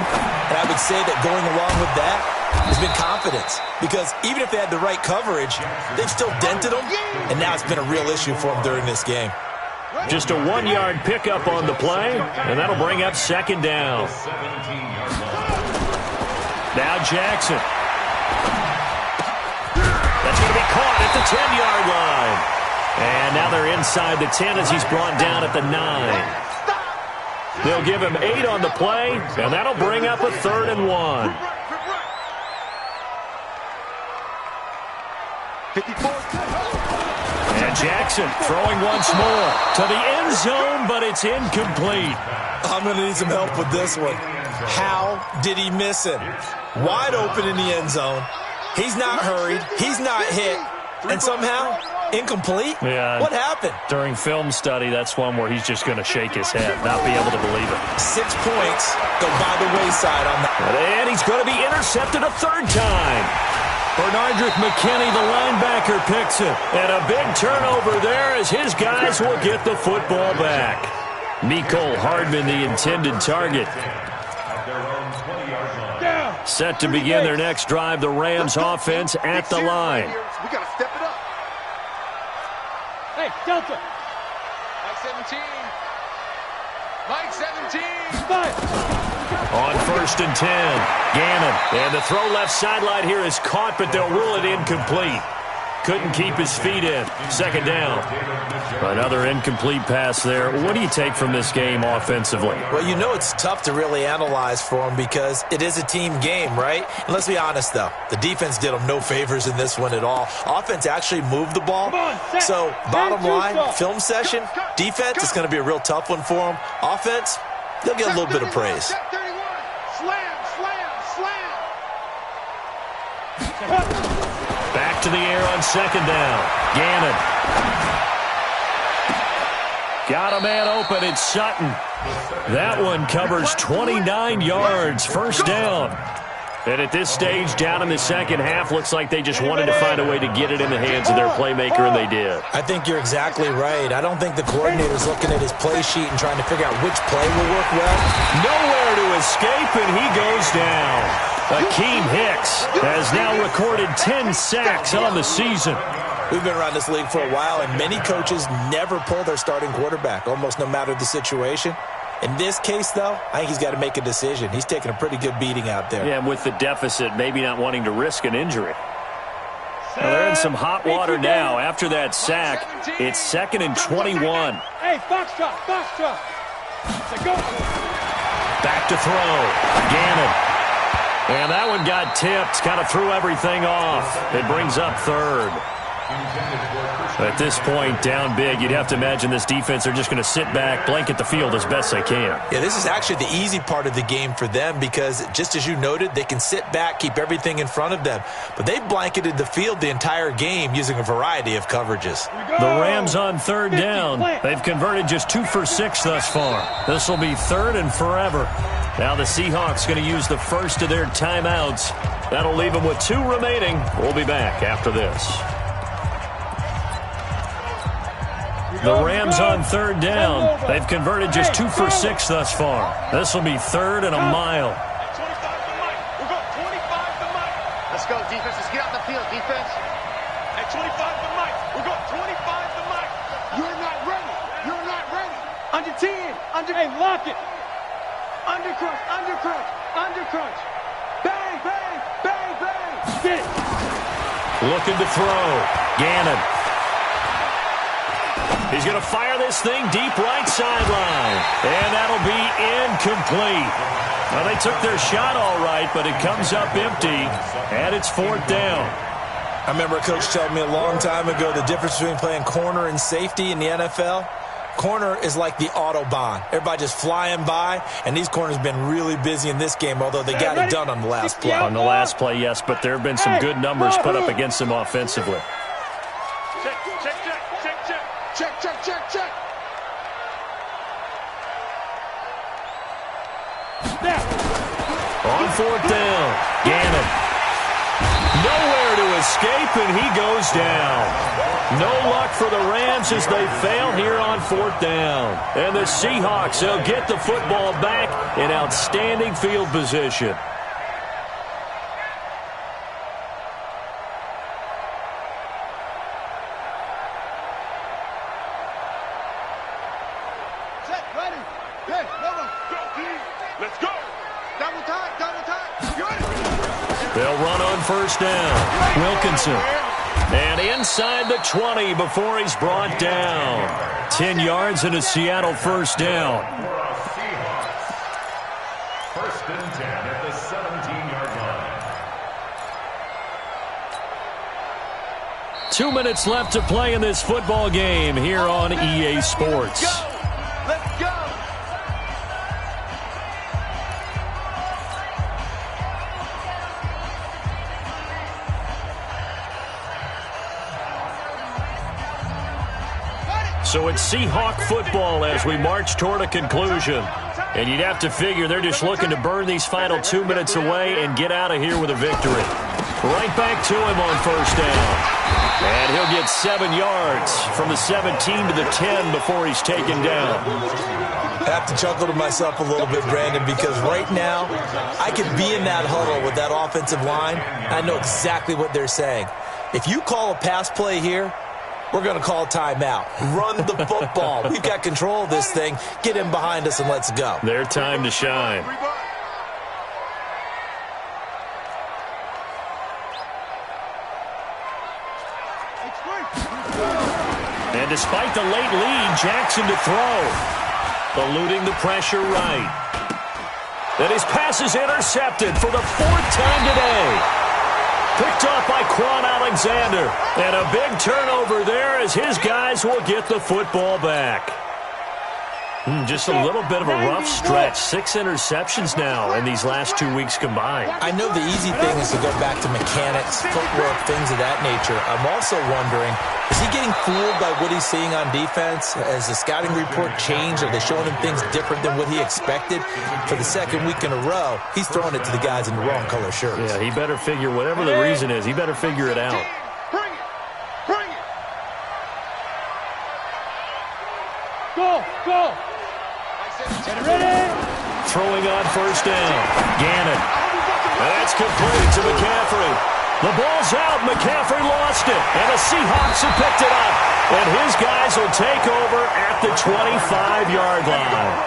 and I would say that going along with that has been confidence. Because even if they had the right coverage, they've still dented them, and now it's been a real issue for them during this game. Just a 1-yard pickup on the play, and that'll bring up second down. Now Jackson. That's going to be caught at the 10-yard line. And now they're inside the 10 as he's brought down at the 9. They'll give him 8 on the play, and that'll bring up a 3rd and 1. 54. And Jackson throwing once more to the end zone, but it's incomplete. I'm going to need some help with this one. How did he miss him? Wide open in the end zone. He's not hurried. He's not hit. And somehow, incomplete? Yeah. What happened? During film study, that's one where he's just going to shake his head, not be able to believe it. 6 points go by the wayside on that. And he's going to be intercepted a 3rd time. Bernardrick McKinney, the linebacker, picks it. And a big turnover there as his guys will get the football back. Nicole Hardman, the intended target. Set to begin their next drive, the Rams offense at the line. We got to step it up. Hey, Delta. Mike 17. Mike 17. On 1st and 10, Gannon. And the throw left sideline here is caught, but they'll rule it incomplete. Couldn't keep his feet in. 2nd down. Another incomplete pass there. What do you take from this game offensively? Well, you know it's tough to really analyze for them because it is a team game, right? And let's be honest, though. The defense did them no favors in this one at all. Offense actually moved the ball. So, bottom line, film session, defense is going to be a real tough one for them. Offense, they'll get a little bit of praise. Slam, slam, slam. Back to the air on 2nd down. Gannon. Got a man open. It's Sutton. That one covers 29 yards. 1st down. And at this stage, down in the second half, looks like they just wanted to find a way to get it in the hands of their playmaker, and they did. I think you're exactly right. I don't think the coordinator's looking at his play sheet and trying to figure out which play will work well. Nowhere to escape, and he goes down. Akeem Hicks has now recorded 10 sacks on the season. We've been around this league for a while, and many coaches never pull their starting quarterback, almost no matter the situation. In this case, though, I think he's got to make a decision. He's taking a pretty good beating out there. Yeah, and with the deficit, maybe not wanting to risk an injury. Well, they're in some hot water now. After that sack, it's 2nd and 21. Hey, box drop, box drop. Go. Back to throw. Gannon. And that one got tipped, kind of threw everything off. It brings up 3rd. At this point, down big, you'd have to imagine this defense are just going to sit back, blanket the field as best they can. Yeah, this is actually the easy part of the game for them because, just as you noted, they can sit back, keep everything in front of them. But they've blanketed the field the entire game using a variety of coverages. The Rams on 3rd down. They've converted just 2 for 6 thus far. This will be 3rd and forever. Now the Seahawks going to use the first of their timeouts. That'll leave them with 2 remaining. We'll be back after this. The Rams on 3rd down. They've converted just 2 for 6 thus far. This will be 3rd and a mile. Let's go, defense. Let's get out the field, defense. At 25 to Mike. We're going 25 to Mike. You're not ready. You're not ready. Under 10. Hey, lock it. Under crunch, under crunch, under crunch. Bang, bang, bang, bang. Get it. Looking to throw. Gannon. He's going to fire this thing deep right sideline. And that'll be incomplete. Well, they took their shot all right, but it comes up empty. And it's 4th down. I remember a coach telling me a long time ago the difference between playing corner and safety in the NFL. Corner is like the Autobahn. Everybody just flying by, and these corners have been really busy in this game, although they got it done on the last play. On the last play, yes, but there have been some good numbers put up against them offensively. Check, check, check, check, check. Check, check, check, check. On fourth down, Gannon. Nowhere to escape, and he goes down. No luck for the Rams as they fail here on fourth down. And the Seahawks, they'll get the football back in outstanding field position. Set, ready. Hey, go, team. Let's go. Double time. They'll run on first down. Wilkinson. And inside the 20 before he's brought down. 10 yards and a Seattle first down. First and 10 at the 17-yard line. 2 minutes left to play in this football game here on EA Sports. Let's go. So it's Seahawk football as we march toward a conclusion. And you'd have to figure they're just looking to burn these final 2 minutes away and get out of here with a victory. Right back to him on first down. And he'll get 7 yards from the 17 to the 10 before he's taken down. I have to chuckle to myself a little bit, Brandon, because right now I could be in that huddle with that offensive line. I know exactly what they're saying. If you call a pass play here, we're going to call timeout. Run the football. We've got control of this thing. Get in behind us and let's go. Their time to shine. And despite the late lead, Jackson to throw. Eluding the pressure right. And his pass is intercepted for the 4th time today. Picked off by Quan Alexander. And a big turnover there as his guys will get the football back. Just a little bit of a rough stretch. 6 interceptions now in these last 2 weeks combined. I know the easy thing is to go back to mechanics, footwork, things of that nature. I'm also wondering, is he getting fooled by what he's seeing on defense? Has the scouting report changed? Are they showing him things different than what he expected? For the 2nd week in a row, he's throwing it to the guys in the wrong color shirts. Yeah, he better figure, whatever the reason is, he better figure it out. Bring it. Bring it. Go. Ready? Throwing on first down. Gannon. And that's complete to McCaffrey. The ball's out. McCaffrey lost it. And the Seahawks have picked it up. And his guys will take over at the 25-yard line.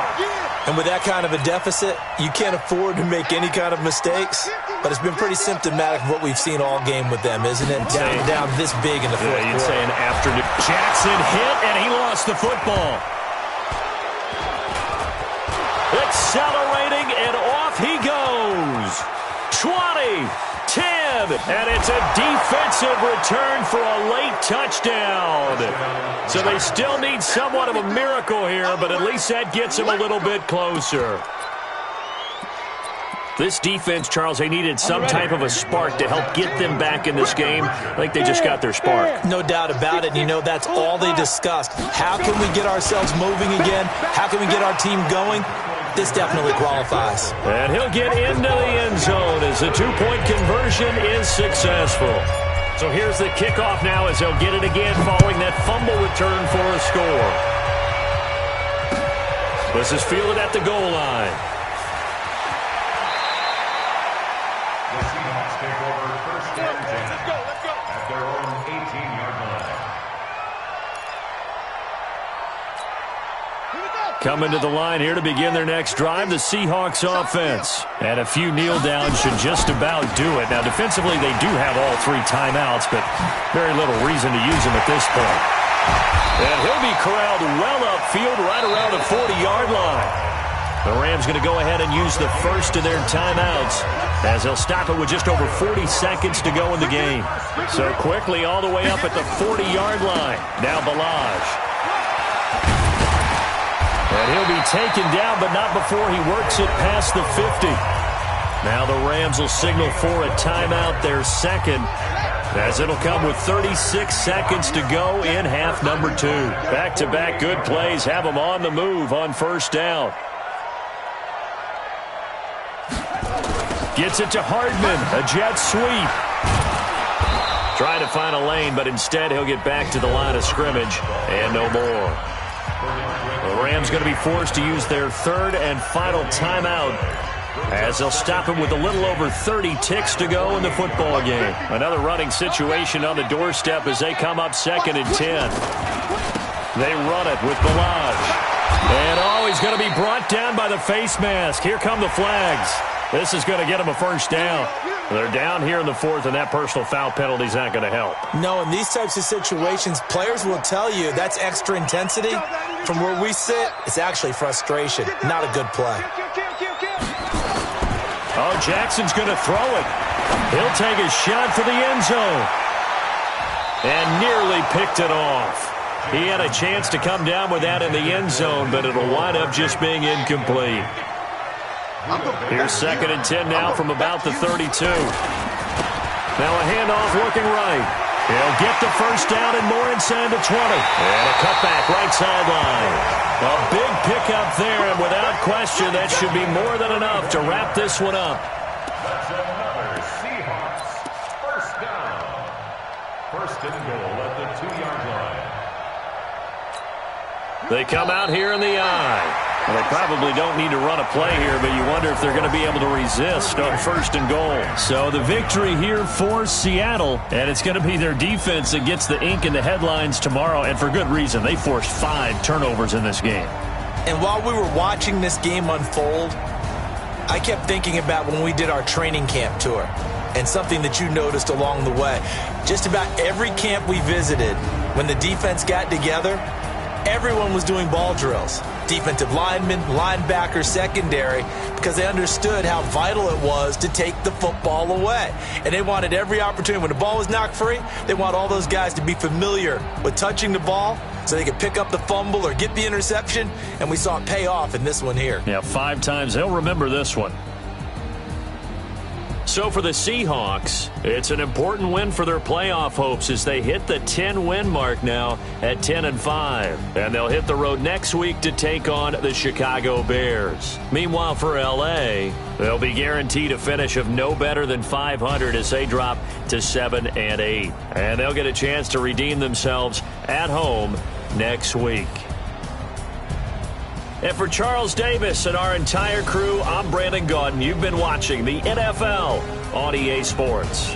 And with that kind of a deficit, you can't afford to make any kind of mistakes. But it's been pretty symptomatic of what we've seen all game with them, isn't it? Down this big in the fourth quarter. You'd say an afternoon. Jackson hit, and he lost the football. Accelerating, and off he goes. 20, 10, and it's a defensive return for a late touchdown. So they still need somewhat of a miracle here, but at least that gets them a little bit closer. This defense, Charles, they needed some type of a spark to help get them back in this game. I think they just got their spark. No doubt about it. And you know, that's all they discussed. How can we get ourselves moving again? How can we get our team going? This definitely qualifies. And he'll get into the end zone as the two-point conversion is successful. So here's the kickoff now as they'll get it again following that fumble return for a score. This is fielded at the goal line. The Seahawks take over first and 10 at their own 18-yard line. Coming to the line here to begin their next drive, the Seahawks offense. And a few kneel downs should just about do it. Now, defensively, they do have all 3 timeouts, but very little reason to use them at this point. And he'll be corralled well upfield right around the 40-yard line. The Rams going to go ahead and use the first of their timeouts as they'll stop it with just over 40 seconds to go in the game. So quickly all the way up at the 40-yard line. Now Balaj. And he'll be taken down, but not before he works it past the 50. Now the Rams will signal for a timeout, their second, as it'll come with 36 seconds to go in half number 2. Back-to-back good plays have them on the move on first down. Gets it to Hardman. A jet sweep. Trying to find a lane, but instead he'll get back to the line of scrimmage and no more. The Rams going to be forced to use their third and final timeout as they'll stop him with a little over 30 ticks to go in the football game. Another running situation on the doorstep as they come up 2nd and 10. They run it with Balaj. And he's going to be brought down by the face mask. Here come the flags. This is going to get him a first down. They're down here in the 4th, and that personal foul penalty is not going to help. No, in these types of situations, players will tell you that's extra intensity. From where we sit, it's actually frustration, not a good play. Oh, Jackson's going to throw it. He'll take a shot for the end zone. And nearly picked it off. He had a chance to come down with that in the end zone, but it'll wind up just being incomplete. Here's 2nd and 10 now from about the 32. Now a handoff looking right. He'll get the first down and more inside the 20. And a cutback right sideline. A big pickup there, and without question, that should be more than enough to wrap this one up. That's another Seahawks first down. First and goal at the 2-yard line. They come out here in the eye. Well, they probably don't need to run a play here, but you wonder if they're going to be able to resist on 1st and goal. So the victory here for Seattle, and it's going to be their defense that gets the ink in the headlines tomorrow, and for good reason. They forced 5 turnovers in this game. And while we were watching this game unfold, I kept thinking about when we did our training camp tour and something that you noticed along the way. Just about every camp we visited, when the defense got together, everyone was doing ball drills. Defensive linemen, linebackers, secondary, because they understood how vital it was to take the football away. And they wanted every opportunity. When the ball was knocked free, they want all those guys to be familiar with touching the ball so they could pick up the fumble or get the interception. And we saw it pay off in this one here. Yeah, 5 times. They'll remember this one. So for the Seahawks, it's an important win for their playoff hopes as they hit the 10-win mark now at 10-5. And they'll hit the road next week to take on the Chicago Bears. Meanwhile, for L.A., they'll be guaranteed a finish of no better than 500 as they drop to 7-8. And they'll get a chance to redeem themselves at home next week. And for Charles Davis and our entire crew, I'm Brandon Gaudin. You've been watching the NFL on EA Sports.